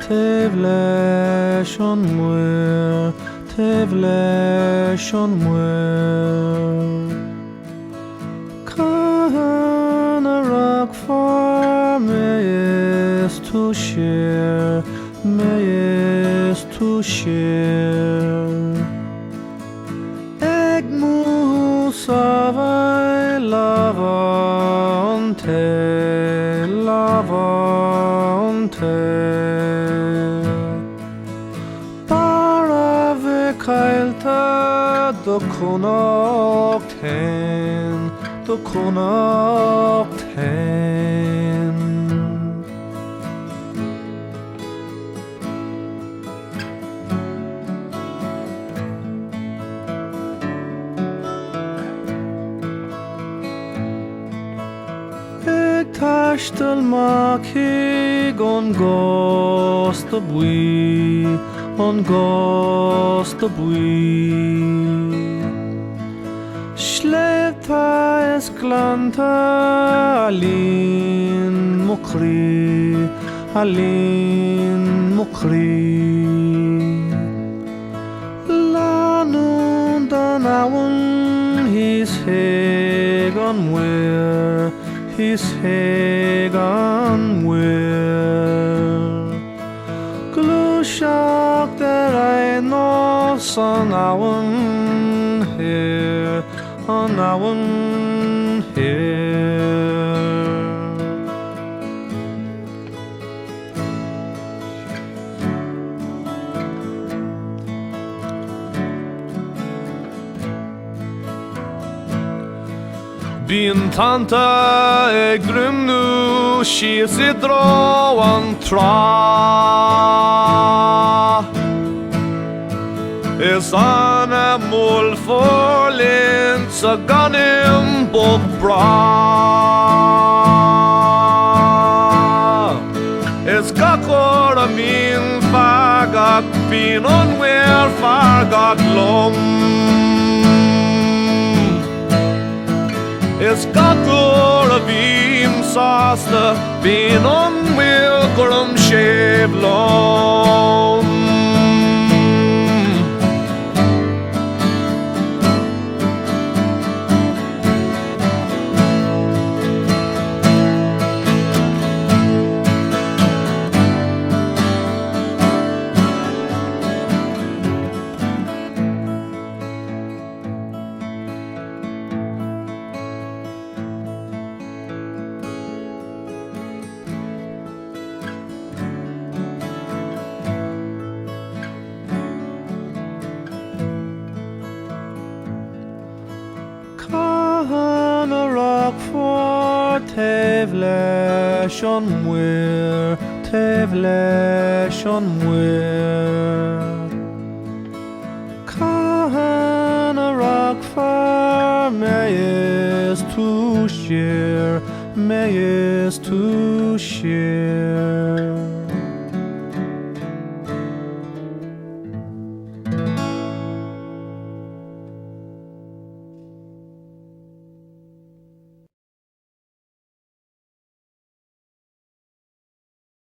Tevleshon muer, Tevleshon muer. Kana rak for meyes to share, meyes to share. Musavai lavante, lavante. Para kailta do konokten. Tashtel makig on gost the bui. Schlepta es glanta alin mukri. Lanun danawun his hegon where. His hegan will Glushak der I know son awen here on awen here. Bin tanta grum nu skis I dråan tra. Is an mål for lint så ganim bok bra. Is gakor a min fagak bin on where fagak lom. Is gakur a vim sasta bin on will grum shevlom. Kana rak for Tevleshon muer, Tevleshon muer. Kana rak for meyes to share, meyes to share.